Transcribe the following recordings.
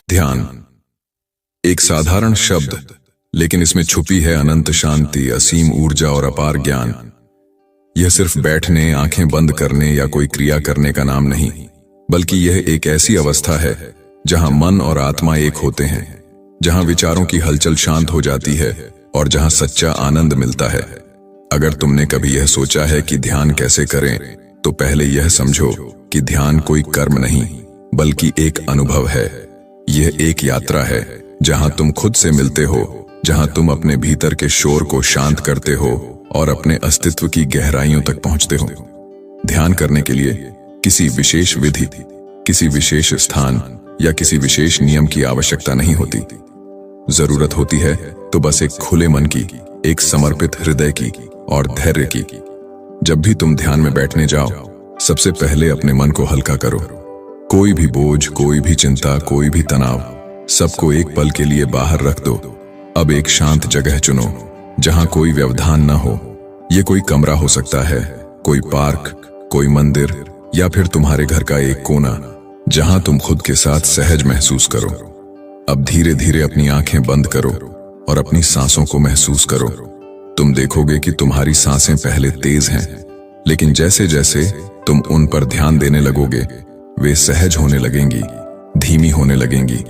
ध्यान एक साधारण शब्द, लेकिन इसमें छुपी है अनंत शांति, असीम ऊर्जा और अपार ज्ञान। यह सिर्फ बैठने, आंखें बंद करने या कोई क्रिया करने का नाम नहीं, बल्कि यह एक ऐसी अवस्था है जहां मन और आत्मा एक होते हैं, जहां विचारों की हलचल शांत हो जाती है और जहां सच्चा आनंद मिलता है। अगर तुमने कभी यह सोचा है कि ध्यान कैसे करें, तो पहले यह समझो कि ध्यान कोई कर्म नहीं, बल्कि एक अनुभव है। यह एक यात्रा है जहां तुम खुद से मिलते हो, जहां तुम अपने भीतर के शोर को शांत करते हो और अपने अस्तित्व की गहराइयों तक पहुंचते हो। ध्यान करने के लिए किसी विशेष विधि, किसी विशेष स्थान या किसी विशेष नियम की आवश्यकता नहीं होती। जरूरत होती है तो बस एक खुले मन की, एक समर्पित हृदय की और धैर्य की। जब भी तुम ध्यान में बैठने जाओ, सबसे पहले अपने मन को हल्का करो। कोई भी बोझ, कोई भी चिंता, कोई भी तनाव, सबको एक पल के लिए बाहर रख दो। अब एक शांत जगह चुनो जहां कोई व्यवधान न हो। ये कोई कमरा हो सकता है, कोई पार्क, कोई मंदिर या फिर तुम्हारे घर का एक कोना, जहां तुम खुद के साथ सहज महसूस करो। अब धीरे धीरे अपनी आंखें बंद करो और अपनी सांसों को महसूस करो। तुम देखोगे कि तुम्हारी सांसें पहले तेज हैं, लेकिन जैसे जैसे तुम उन पर ध्यान देने लगोगे, वे सहज होने लगेंगी, धीमी होने लगेंगी।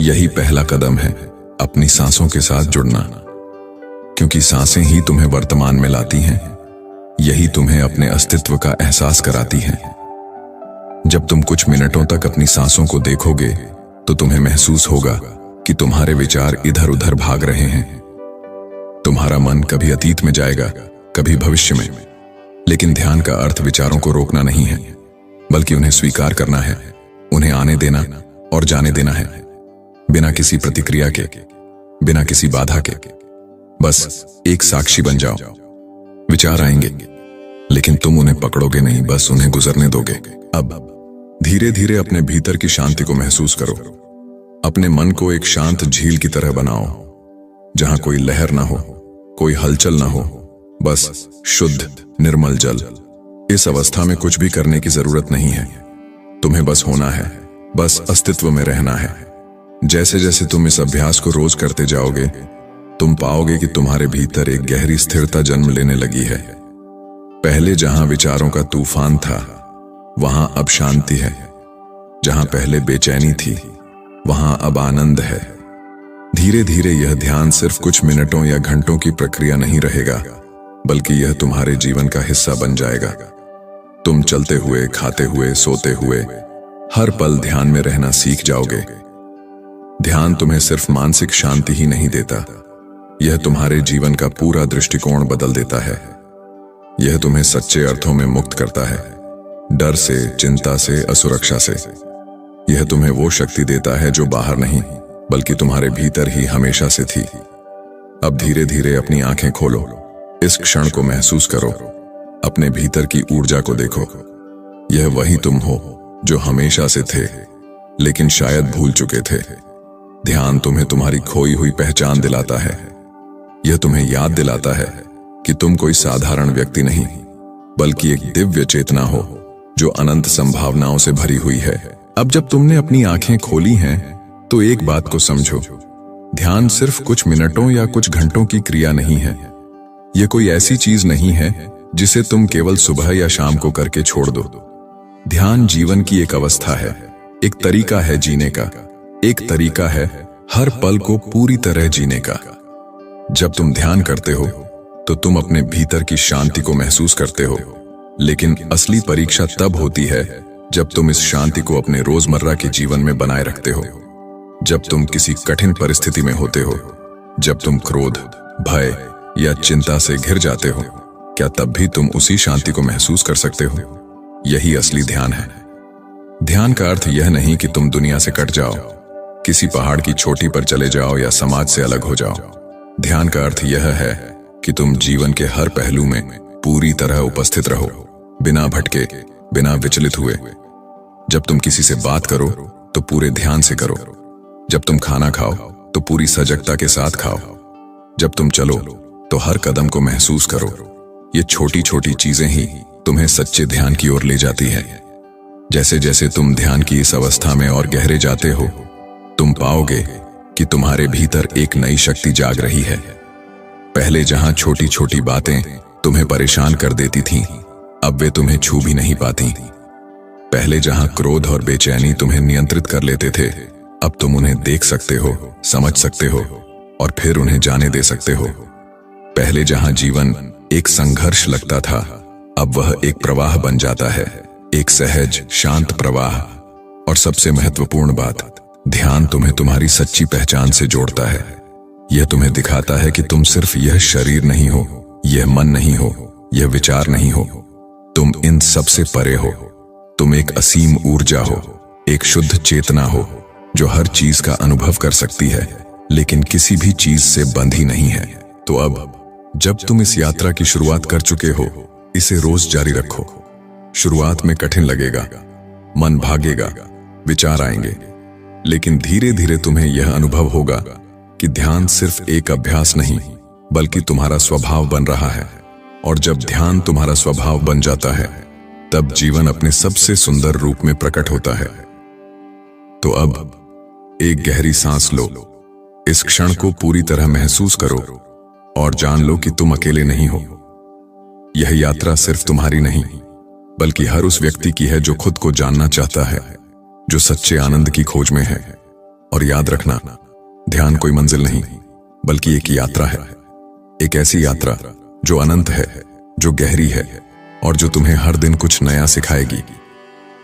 यही पहला कदम है, अपनी सांसों के साथ जुड़ना, क्योंकि सांसें ही तुम्हें वर्तमान में लाती हैं। यही तुम्हें अपने अस्तित्व का एहसास कराती हैं। जब तुम कुछ मिनटों तक अपनी सांसों को देखोगे, तो तुम्हें महसूस होगा कि तुम्हारे विचार इधर उधर भाग रहे हैं। तुम्हारा मन कभी अतीत में जाएगा, कभी भविष्य में। लेकिन ध्यान का अर्थ विचारों को रोकना नहीं है, बल्कि उन्हें स्वीकार करना है, उन्हें आने देना और जाने देना है, बिना किसी प्रतिक्रिया के, बिना किसी बाधा के। बस एक साक्षी बन जाओ। विचार आएंगे, लेकिन तुम उन्हें पकड़ोगे नहीं, बस उन्हें गुजरने दोगे। अब धीरे धीरे अपने भीतर की शांति को महसूस करो। अपने मन को एक शांत झील की तरह बनाओ, जहां कोई लहर ना हो, कोई हलचल ना हो, बस शुद्ध निर्मल जल। इस अवस्था में कुछ भी करने की जरूरत नहीं है। तुम्हें बस होना है, बस अस्तित्व में रहना है। जैसे जैसे तुम इस अभ्यास को रोज करते जाओगे, तुम पाओगे कि तुम्हारे भीतर एक गहरी स्थिरता जन्म लेने लगी है। पहले जहां विचारों का तूफान था, वहां अब शांति है। जहां पहले बेचैनी थी, वहां अब आनंद है। धीरे धीरे यह ध्यान सिर्फ कुछ मिनटों या घंटों की प्रक्रिया नहीं रहेगा, बल्कि यह तुम्हारे जीवन का हिस्सा बन जाएगा। तुम चलते हुए, खाते हुए, सोते हुए हर पल ध्यान में रहना सीख जाओगे। ध्यान तुम्हें सिर्फ मानसिक शांति ही नहीं देता, यह तुम्हारे जीवन का पूरा दृष्टिकोण बदल देता है। यह तुम्हें सच्चे अर्थों में मुक्त करता है, डर से, चिंता से, असुरक्षा से। यह तुम्हें वो शक्ति देता है जो बाहर नहीं, बल्कि तुम्हारे भीतर ही हमेशा से थी। अब धीरे धीरे अपनी आंखें खोलो, इस क्षण को महसूस करो, अपने भीतर की ऊर्जा को देखो। यह वही तुम हो जो हमेशा से थे, लेकिन शायद भूल चुके थे। ध्यान तुम्हें तुम्हारी खोई हुई पहचान दिलाता है। यह तुम्हें याद दिलाता है कि तुम कोई साधारण व्यक्ति नहीं, बल्कि एक दिव्य चेतना हो जो अनंत संभावनाओं से भरी हुई है। अब जब तुमने अपनी आंखें खोली हैं, तो एक बात को समझो, ध्यान सिर्फ कुछ मिनटों या कुछ घंटों की क्रिया नहीं है। यह कोई ऐसी चीज नहीं है जिसे तुम केवल सुबह या शाम को करके छोड़ दो। ध्यान जीवन की एक अवस्था है, एक तरीका है जीने का, एक तरीका है हर पल को पूरी तरह जीने का। जब तुम ध्यान करते हो, तो तुम अपने भीतर की शांति को महसूस करते हो, लेकिन असली परीक्षा तब होती है जब तुम इस शांति को अपने रोजमर्रा के जीवन में बनाए रखते हो। जब तुम किसी कठिन परिस्थिति में होते हो, जब तुम क्रोध, भय या चिंता से घिर जाते हो, क्या तब भी तुम उसी शांति को महसूस कर सकते हो? यही असली ध्यान है। ध्यान का अर्थ यह नहीं कि तुम दुनिया से कट जाओ, किसी पहाड़ की चोटी पर चले जाओ या समाज से अलग हो जाओ। ध्यान का अर्थ यह है कि तुम जीवन के हर पहलू में पूरी तरह उपस्थित रहो, बिना भटके, बिना विचलित हुए। जब तुम किसी से बात करो, तो पूरे ध्यान से करो। जब तुम खाना खाओ, तो पूरी सजगता के साथ खाओ। जब तुम चलो, तो हर कदम को महसूस करो। ये छोटी छोटी चीजें ही तुम्हें सच्चे ध्यान की ओर ले जाती है। जैसे जैसे तुम ध्यान की इस अवस्था में और गहरे जाते हो, तुम पाओगे कि तुम्हारे भीतर एक नई शक्ति जाग रही है। पहले जहां छोटी छोटी बातें तुम्हें परेशान कर देती थीं, अब वे तुम्हें छू भी नहीं पाती। पहले जहां क्रोध और बेचैनी तुम्हें नियंत्रित कर लेते थे, अब तुम उन्हें देख सकते हो, समझ सकते हो और फिर उन्हें जाने दे सकते हो। पहले जहां जीवन एक संघर्ष लगता था, अब वह एक प्रवाह बन जाता है, एक सहज शांत प्रवाह। और सबसे महत्वपूर्ण बात, ध्यान तुम्हें तुम्हारी सच्ची पहचान से जोड़ता है। यह तुम्हें दिखाता है कि तुम सिर्फ यह शरीर नहीं हो, यह मन नहीं हो, यह विचार नहीं हो, तुम इन सब से परे हो। तुम एक असीम ऊर्जा हो, एक शुद्ध चेतना हो जो हर चीज का अनुभव कर सकती है, लेकिन किसी भी चीज से बंधी नहीं है। तो अब जब तुम इस यात्रा की शुरुआत कर चुके हो, इसे रोज जारी रखो। शुरुआत में कठिन लगेगा, मन भागेगा, विचार आएंगे, लेकिन धीरे धीरे तुम्हें यह अनुभव होगा कि ध्यान सिर्फ एक अभ्यास नहीं, बल्कि तुम्हारा स्वभाव बन रहा है। और जब ध्यान तुम्हारा स्वभाव बन जाता है, तब जीवन अपने सबसे सुंदर रूप में प्रकट होता है। तो अब एक गहरी सांस लो, इस क्षण को पूरी तरह महसूस करो और जान लो कि तुम अकेले नहीं हो। यह यात्रा सिर्फ तुम्हारी नहीं, बल्कि हर उस व्यक्ति की है जो खुद को जानना चाहता है, जो सच्चे आनंद की खोज में है। और याद रखना, ध्यान कोई मंजिल नहीं, बल्कि एक यात्रा है। एक ऐसी यात्रा जो अनंत है, जो गहरी है और जो तुम्हें हर दिन कुछ नया सिखाएगी।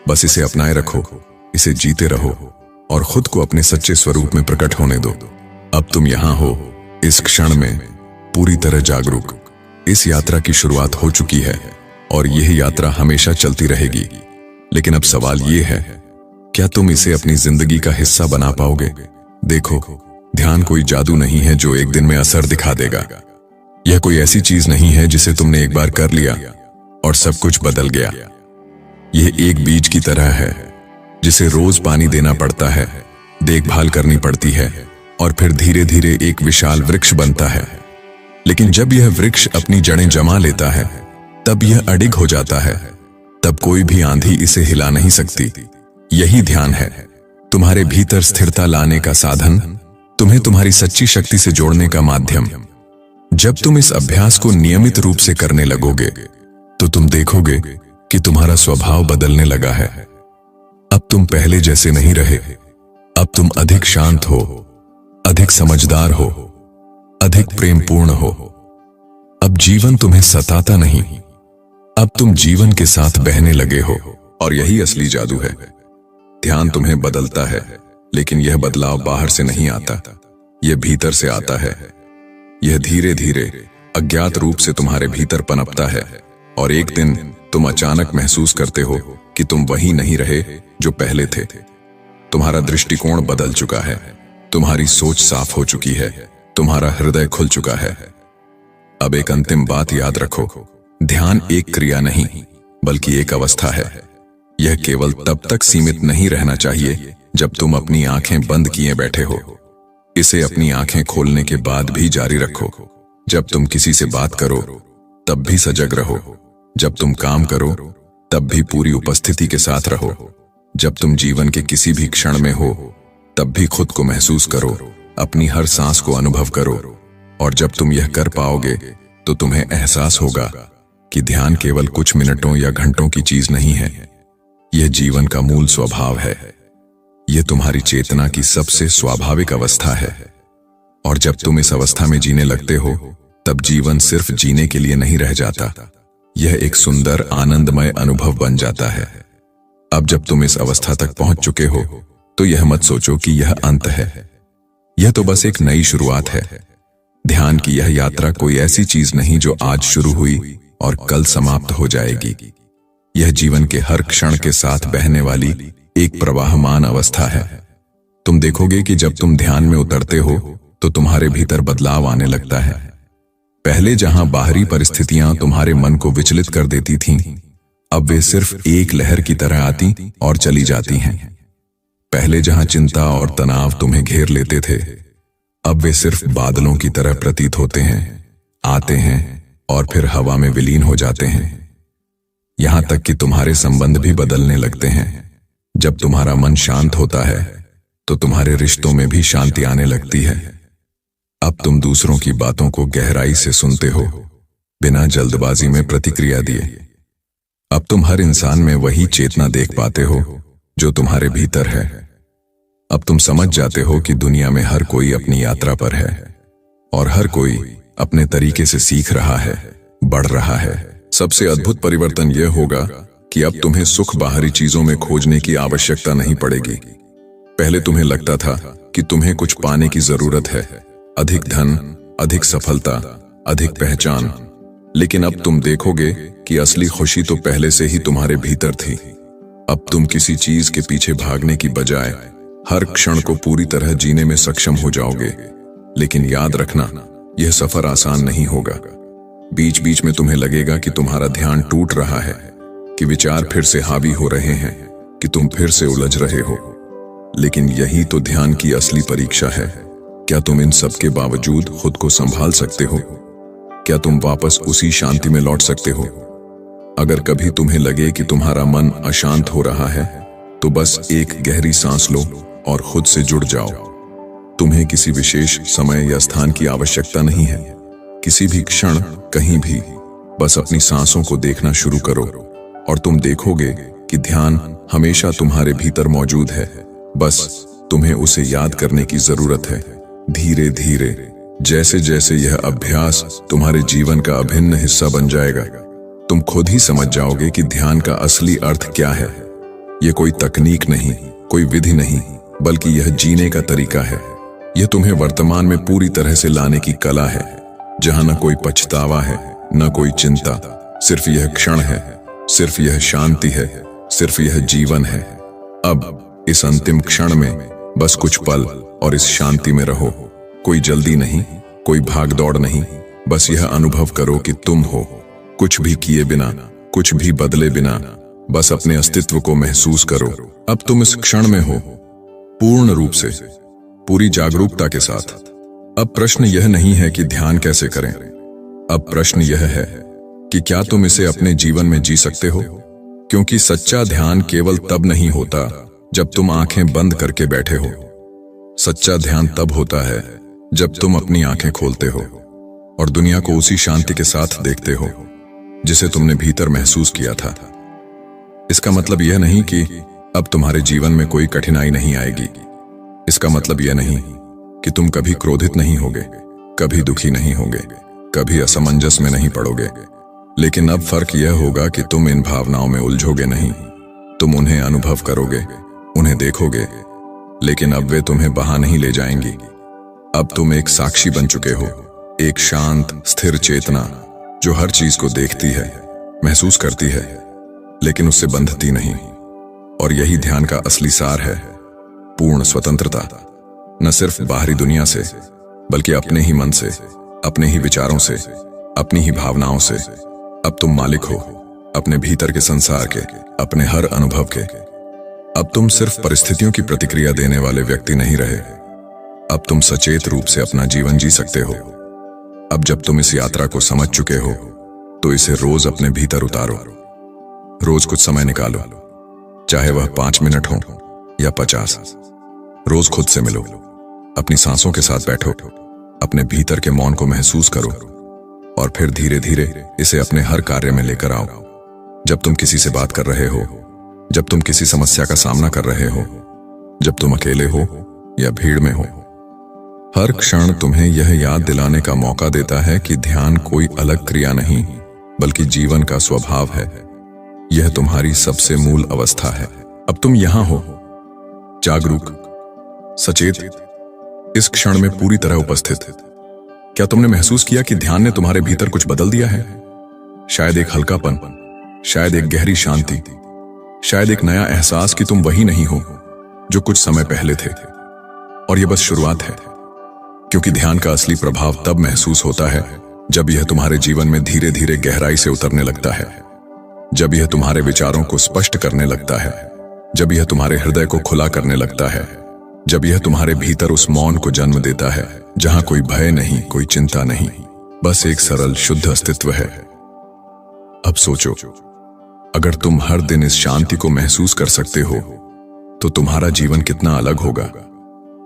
बस इसे अपनाए रखो, इसे जीते रहो और खुद को अपने सच्चे स्वरूप में प्रकट होने दो। अब तुम यहां हो, इस क्षण में पूरी तरह जागरूक। इस यात्रा की शुरुआत हो चुकी है और यह यात्रा हमेशा चलती रहेगी। लेकिन अब सवाल यह है, क्या तुम इसे अपनी जिंदगी का हिस्सा बना पाओगे? देखो, ध्यान कोई जादू नहीं है जो एक दिन में असर दिखा देगा। यह कोई ऐसी चीज नहीं है जिसे तुमने एक बार कर लिया और सब कुछ बदल गया। यह एक बीज की तरह है जिसे रोज पानी देना पड़ता है, देखभाल करनी पड़ती है और फिर धीरे धीरे एक विशाल वृक्ष बनता है। लेकिन जब यह वृक्ष अपनी जड़ें जमा लेता है, तब यह अडिग हो जाता है। तब कोई भी आंधी इसे हिला नहीं सकती। यही ध्यान है, तुम्हारे भीतर स्थिरता लाने का साधन, तुम्हें तुम्हारी सच्ची शक्ति से जोड़ने का माध्यम। जब तुम इस अभ्यास को नियमित रूप से करने लगोगे, तो तुम देखोगे कि तुम्हारा स्वभाव बदलने लगा है। अब तुम पहले जैसे नहीं रहे। अब तुम अधिक शांत हो, अधिक समझदार हो, अधिक प्रेमपूर्ण हो। अब जीवन तुम्हें सताता नहीं, अब तुम जीवन के साथ बहने लगे हो। और यही असली जादू है। ध्यान तुम्हें बदलता है, लेकिन यह बदलाव बाहर से नहीं आता, यह भीतर से आता है। यह धीरे धीरे अज्ञात रूप से तुम्हारे भीतर पनपता है और एक दिन तुम अचानक महसूस करते हो कि तुम वही नहीं रहे जो पहले थे। तुम्हारा दृष्टिकोण बदल चुका है, तुम्हारी सोच साफ हो चुकी है, तुम्हारा हृदय खुल चुका है। अब एक अंतिम बात याद रखो, ध्यान एक क्रिया नहीं, बल्कि एक अवस्था है। यह केवल तब तक सीमित नहीं रहना चाहिए जब तुम अपनी आंखें बंद किए बैठे हो। इसे अपनी आंखें खोलने के बाद भी जारी रखो। जब तुम किसी से बात करो, तब भी सजग रहो। जब तुम काम करो, तब भी पूरी उपस्थिति के साथ रहो। जब तुम जीवन के किसी भी क्षण में हो, तब भी खुद को महसूस करो, अपनी हर सांस को अनुभव करो। और जब तुम यह कर पाओगे, तो तुम्हें एहसास होगा कि ध्यान केवल कुछ मिनटों या घंटों की चीज नहीं है, यह जीवन का मूल स्वभाव है। यह तुम्हारी चेतना की सबसे स्वाभाविक अवस्था है। और जब तुम इस अवस्था में जीने लगते हो, तब जीवन सिर्फ जीने के लिए नहीं रह जाता, यह एक सुंदर आनंदमय अनुभव बन जाता है। अब जब तुम इस अवस्था तक पहुंच चुके हो, तो यह मत सोचो कि यह अंत है। यह तो बस एक नई शुरुआत है। ध्यान की यह यात्रा कोई ऐसी चीज नहीं जो आज शुरू हुई और कल समाप्त हो जाएगी। यह जीवन के हर क्षण के साथ बहने वाली एक प्रवाहमान अवस्था है। तुम देखोगे कि जब तुम ध्यान में उतरते हो, तो तुम्हारे भीतर बदलाव आने लगता है। पहले जहां बाहरी परिस्थितियां तुम्हारे मन को विचलित कर देती थीं, अब वे सिर्फ एक लहर की तरह आती और चली जाती हैं। पहले जहां चिंता और तनाव तुम्हें घेर लेते थे, अब वे सिर्फ बादलों की तरह प्रतीत होते हैं, आते हैं और फिर हवा में विलीन हो जाते हैं। यहां तक कि तुम्हारे संबंध भी बदलने लगते हैं। जब तुम्हारा मन शांत होता है, तो तुम्हारे रिश्तों में भी शांति आने लगती है। अब तुम दूसरों की बातों को गहराई से सुनते हो, बिना जल्दबाजी में प्रतिक्रिया दिए। अब तुम हर इंसान में वही चेतना देख पाते हो जो तुम्हारे भीतर है। अब तुम समझ जाते हो कि दुनिया में हर कोई अपनी यात्रा पर है और हर कोई अपने तरीके से सीख रहा है, बढ़ रहा है। सबसे अद्भुत परिवर्तन यह होगा कि अब तुम्हें सुख बाहरी चीजों में खोजने की आवश्यकता नहीं पड़ेगी। पहले तुम्हें लगता था कि तुम्हें कुछ पाने की जरूरत है, अधिक धन, अधिक सफलता, अधिक पहचान। लेकिन अब तुम देखोगे कि असली खुशी तो पहले से ही तुम्हारे भीतर थी। अब तुम किसी चीज के पीछे भागने की बजाय हर क्षण को पूरी तरह जीने में सक्षम हो जाओगे। लेकिन याद रखना, यह सफर आसान नहीं होगा। बीच बीच में तुम्हें लगेगा कि तुम्हारा ध्यान टूट रहा है, कि विचार फिर से हावी हो रहे हैं, कि तुम फिर से उलझ रहे हो। लेकिन यही तो ध्यान की असली परीक्षा है। क्या तुम इन सब के बावजूद खुद को संभाल सकते हो? क्या तुम वापस उसी शांति में लौट सकते हो? अगर कभी तुम्हें लगे कि तुम्हारा मन अशांत हो रहा है, तो बस एक गहरी सांस लो और खुद से जुड़ जाओ। तुम्हें किसी विशेष समय या स्थान की आवश्यकता नहीं है। किसी भी क्षण, कहीं भी, बस अपनी सांसों को देखना शुरू करो और तुम देखोगे कि ध्यान हमेशा तुम्हारे भीतर मौजूद है। बस तुम्हें उसे याद करने की जरूरत है। धीरे धीरे, जैसे जैसे यह अभ्यास तुम्हारे जीवन का अभिन्न हिस्सा बन जाएगा, तुम खुद ही समझ जाओगे कि ध्यान का असली अर्थ क्या है। यह कोई तकनीक नहीं, कोई विधि नहीं, बल्कि यह जीने का तरीका है। यह तुम्हें वर्तमान में पूरी तरह से लाने की कला है, जहां न कोई पछतावा है, न कोई चिंता। सिर्फ यह क्षण है, सिर्फ यह शांति है, सिर्फ यह जीवन है। अब इस अंतिम क्षण में बस कुछ पल और इस शांति में रहो। कोई जल्दी नहीं, कोई भाग दौड़ नहीं। बस यह अनुभव करो कि तुम हो, कुछ भी किए बिना, कुछ भी बदले बिना। बस अपने अस्तित्व को महसूस करो। अब तुम इस क्षण में हो, पूर्ण रूप से, पूरी जागरूकता के साथ। अब प्रश्न यह नहीं है कि ध्यान कैसे करें। अब प्रश्न यह है कि क्या तुम इसे अपने जीवन में जी सकते हो? क्योंकि सच्चा ध्यान केवल तब नहीं होता जब तुम आंखें बंद करके बैठे हो। सच्चा ध्यान तब होता है जब तुम अपनी आंखें खोलते हो और दुनिया को उसी शांति के साथ देखते हो जिसे तुमने भीतर महसूस किया था। इसका मतलब यह नहीं कि अब तुम्हारे जीवन में कोई कठिनाई नहीं आएगी। इसका मतलब यह नहीं कि तुम कभी क्रोधित नहीं होगे, कभी दुखी नहीं होगे, कभी असमंजस में नहीं पड़ोगे। लेकिन अब फर्क यह होगा कि तुम इन भावनाओं में उलझोगे नहीं। तुम उन्हें अनुभव करोगे, उन्हें देखोगे, लेकिन अब वे तुम्हें बहा नहीं ले जाएंगी। अब तुम एक साक्षी बन चुके हो, एक शांत, स्थिर चेतना जो हर चीज को देखती है, महसूस करती है, लेकिन उससे बंधती नहीं। और यही ध्यान का असली सार है, पूर्ण स्वतंत्रता। न सिर्फ बाहरी दुनिया से, बल्कि अपने ही मन से, अपने ही विचारों से, अपनी ही भावनाओं से। अब तुम मालिक हो अपने भीतर के संसार के, अपने हर अनुभव के। अब तुम सिर्फ परिस्थितियों की प्रतिक्रिया देने वाले व्यक्ति नहीं रहे। अब तुम सचेत रूप से अपना जीवन जी सकते हो। अब जब तुम इस यात्रा को समझ चुके हो, तो इसे रोज अपने भीतर उतारो। रोज कुछ समय निकालो, चाहे वह 5 मिनट हो या 50। रोज खुद से मिलो, अपनी सांसों के साथ बैठो, अपने भीतर के मौन को महसूस करो और फिर धीरे धीरे इसे अपने हर कार्य में लेकर आओ। जब तुम किसी से बात कर रहे हो, जब तुम किसी समस्या का सामना कर रहे हो, जब तुम अकेले हो या भीड़ में हो, हर क्षण तुम्हें यह याद दिलाने का मौका देता है कि ध्यान कोई अलग क्रिया नहीं, बल्कि जीवन का स्वभाव है। यह तुम्हारी सबसे मूल अवस्था है। अब तुम यहां हो, जागरूक, सचेत, इस क्षण में पूरी तरह उपस्थित। क्या तुमने महसूस किया कि ध्यान ने तुम्हारे भीतर कुछ बदल दिया है? शायद एक हल्कापन, शायद एक गहरी शांति, शायद एक नया एहसास कि तुम वही नहीं हो जो कुछ समय पहले थे। और यह बस शुरुआत है, क्योंकि ध्यान का असली प्रभाव तब महसूस होता है जब यह तुम्हारे जीवन में धीरे धीरे गहराई से उतरने लगता है, जब यह तुम्हारे विचारों को स्पष्ट करने लगता है, जब यह तुम्हारे हृदय को खुला करने लगता है, जब यह तुम्हारे भीतर उस मौन को जन्म देता है जहां कोई भय नहीं, कोई चिंता नहीं, बस एक सरल शुद्ध अस्तित्व है। अब सोचो, अगर तुम हर दिन इस शांति को महसूस कर सकते हो, तो तुम्हारा जीवन कितना अलग होगा।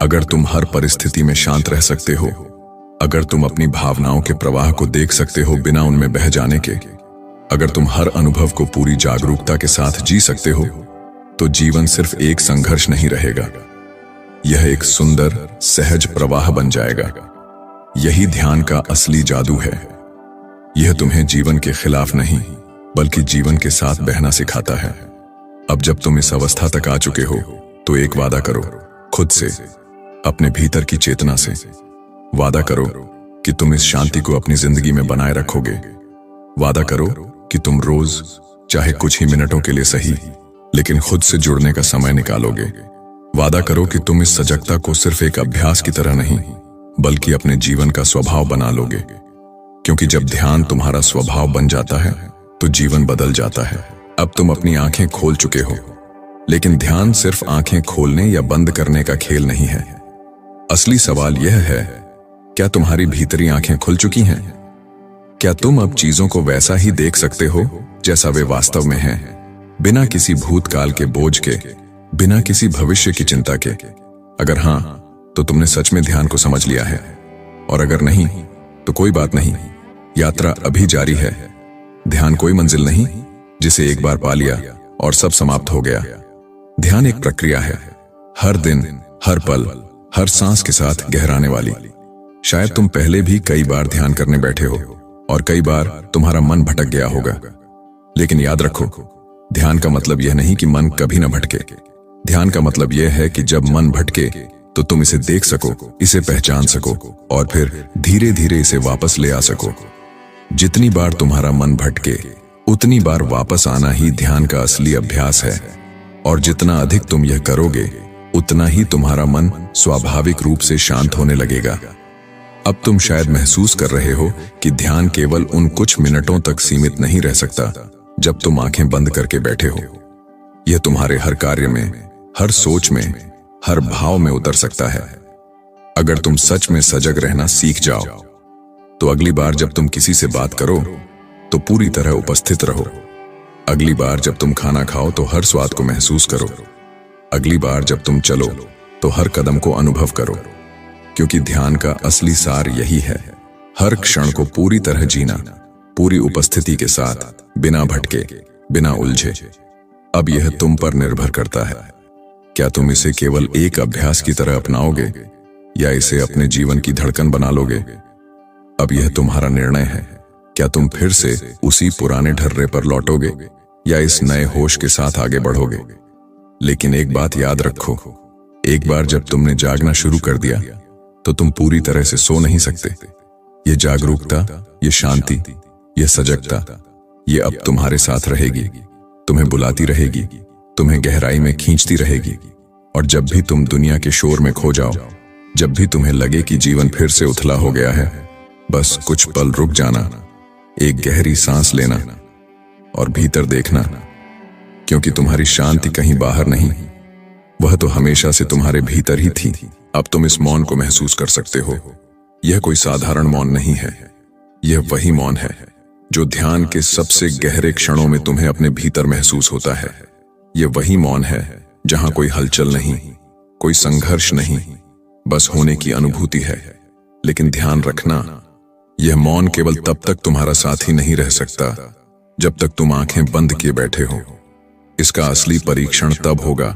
अगर तुम हर परिस्थिति में शांत रह सकते हो, अगर तुम अपनी भावनाओं के प्रवाह को देख सकते हो बिना उनमें बह जाने के, अगर तुम हर अनुभव को पूरी जागरूकता के साथ जी सकते हो, तो जीवन सिर्फ एक संघर्ष नहीं रहेगा, यह एक सुंदर सहज प्रवाह बन जाएगा। यही ध्यान का असली जादू है। यह तुम्हें जीवन के खिलाफ नहीं बल्कि जीवन के साथ बहना सिखाता है। अब जब तुम इस अवस्था तक आ चुके हो, तो एक वादा करो खुद से, अपने भीतर की चेतना से। वादा करो कि तुम इस शांति को अपनी जिंदगी में बनाए रखोगे। वादा करो कि तुम रोज, चाहे कुछ ही मिनटों के लिए सही, लेकिन खुद से जुड़ने का समय निकालोगे। वादा करो कि तुम इस सजगता को सिर्फ एक अभ्यास की तरह नहीं बल्कि अपने जीवन का स्वभाव बना लोगे, क्योंकि जब ध्यान तुम्हारा स्वभाव बन जाता है तो जीवन बदल जाता है। अब तुम अपनी आंखें खोल चुके हो, लेकिन ध्यान सिर्फ आंखें खोलने या बंद करने का खेल नहीं है। असली सवाल यह है, क्या तुम्हारी भीतरी आंखें खुल चुकी हैं? क्या तुम अब चीजों को वैसा ही देख सकते हो जैसा वे वास्तव में हैं, बिना किसी भूतकाल के बोझ के, बिना किसी भविष्य की चिंता के? अगर हां, तो तुमने सच में ध्यान को समझ लिया है, और अगर नहीं तो कोई बात नहीं, यात्रा अभी जारी है। ध्यान कोई मंजिल नहीं जिसे एक बार पा लिया और सब समाप्त हो गया। ध्यान एक प्रक्रिया है, हर दिन, हर पल, हर सांस के साथ गहराने वाली। शायद तुम पहले भी कई बार ध्यान करने बैठे हो और कई बार तुम्हारा मन भटक गया होगा, लेकिन याद रखो, ध्यान का मतलब यह नहीं कि मन कभी न भटके। ध्यान का मतलब यह है कि जब मन भटके तो तुम इसे देख सको, इसे पहचान सको और फिर धीरे धीरे इसे वापस ले आ सको। जितनी बार तुम्हारा मन भटके, उतनी बार वापस आना ही ध्यान का असली अभ्यास है, और जितना अधिक तुम यह करोगे, उतना ही तुम्हारा मन स्वाभाविक रूप से शांत होने लगेगा। अब तुम शायद महसूस कर रहे हो कि ध्यान केवल उन कुछ मिनटों तक सीमित नहीं रह सकता जब तुम आंखें बंद करके बैठे हो। यह तुम्हारे हर कार्य में, हर सोच में, हर भाव में उतर सकता है। अगर तुम सच में सजग रहना सीख जाओ, तो अगली बार जब तुम किसी से बात करो तो पूरी तरह उपस्थित रहो। अगली बार जब तुम खाना खाओ तो हर स्वाद को महसूस करो। अगली बार जब तुम चलो तो हर कदम को अनुभव करो, क्योंकि ध्यान का असली सार यही है, हर क्षण को पूरी तरह जीना, पूरी उपस्थिति के साथ, बिना भटके, बिना उलझे। अब यह तुम पर निर्भर करता है, क्या तुम इसे केवल एक अभ्यास की तरह अपनाओगे या इसे अपने जीवन की धड़कन बना लोगे? अब यह तुम्हारा निर्णय है, क्या तुम फिर से उसी पुराने ढर्रे पर लौटोगे या इस नए होश के साथ आगे बढ़ोगे? लेकिन एक बात याद रखो, एक बार जब तुमने जागना शुरू कर दिया तो तुम पूरी तरह से सो नहीं सकते। ये जागरूकता, ये शांति, ये सजगता, ये अब तुम्हारे साथ रहेगी, तुम्हें बुलाती रहेगी, तुम्हें गहराई में खींचती रहेगी। और जब भी तुम दुनिया के शोर में खो जाओ, जब भी तुम्हें लगे कि जीवन फिर से उथला हो गया है, बस कुछ पल रुक जाना, एक गहरी सांस लेना और भीतर देखना, क्योंकि तुम्हारी शांति कहीं बाहर नहीं, वह तो हमेशा से तुम्हारे भीतर ही थी। अब तुम इस मौन को महसूस कर सकते हो। यह कोई साधारण मौन नहीं है, यह वही मौन है जो ध्यान के सबसे गहरे क्षणों में तुम्हें अपने भीतर महसूस होता है। यह वही मौन है जहां कोई हलचल नहीं, कोई संघर्ष नहीं, बस होने की अनुभूति है। लेकिन ध्यान रखना, यह मौन केवल तब तक तुम्हारा साथी नहीं रह सकता जब तक तुम आंखें बंद किए बैठे हो। इसका असली परीक्षण तब होगा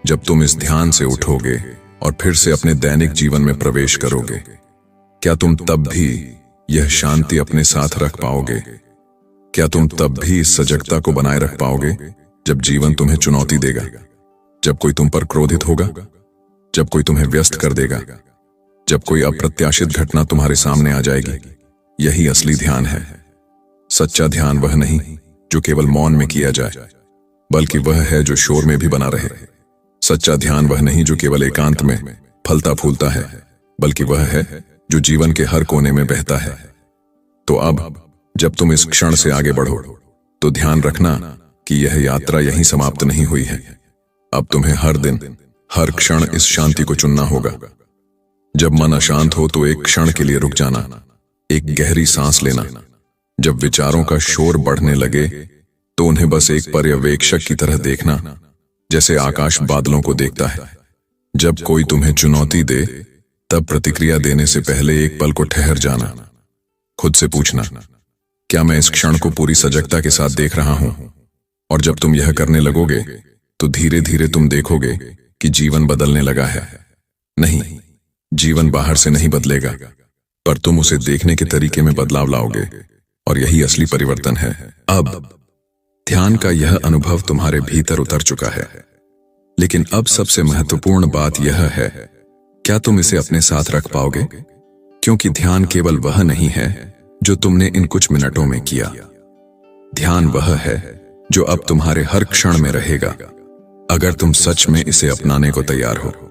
जब तुम इस ध्यान से उठोगे और फिर से अपने दैनिक जीवन में प्रवेश करोगे। क्या तुम तब भी यह शांति अपने साथ रख पाओगे? क्या तुम तब भी इस सजगता को बनाए रख पाओगे जब जीवन तुम्हें चुनौती देगा, जब कोई तुम पर क्रोधित होगा, जब कोई तुम्हें व्यस्त कर देगा, जब कोई अप्रत्याशित घटना तुम्हारे सामने आ जाएगी? यही असली ध्यान है। सच्चा ध्यान वह नहीं जो केवल मौन में किया जाए, बल्कि वह है जो शोर में भी बना रहे। सच्चा ध्यान वह नहीं जो केवल एकांत में फलता फूलता है, बल्कि वह है जो जीवन के हर कोने में बहता है। तो अब जब तुम इस क्षण से आगे बढ़ो, तो ध्यान रखना कि यह यात्रा यहीं समाप्त नहीं हुई है। अब तुम्हें हर दिन, हर क्षण इस शांति को चुनना होगा। जब मन अशांत हो तो एक क्षण के लिए रुक जाना, एक गहरी सांस लेना। जब विचारों का शोर बढ़ने लगे तो उन्हें बस एक पर्यवेक्षक की तरह देखना, जैसे आकाश बादलों को देखता है। जब कोई तुम्हें चुनौती दे तब प्रतिक्रिया देने से पहले एक पल को ठहर जाना। खुद से पूछना, क्या मैं इस क्षण को पूरी सजगता के साथ देख रहा हूं? और जब तुम यह करने लगोगे तो धीरे धीरे तुम देखोगे कि जीवन बदलने लगा है। नहीं, जीवन बाहर से नहीं बदलेगा, पर तुम उसे देखने के तरीके में बदलाव लाओगे, और यही असली परिवर्तन है। अब ध्यान का यह अनुभव तुम्हारे भीतर उतर चुका है, लेकिन अब सबसे महत्वपूर्ण बात यह है, क्या तुम इसे अपने साथ रख पाओगे? क्योंकि ध्यान केवल वह नहीं है जो तुमने इन कुछ मिनटों में किया। ध्यान वह है जो अब तुम्हारे हर क्षण में रहेगा, अगर तुम सच में इसे अपनाने को तैयार हो।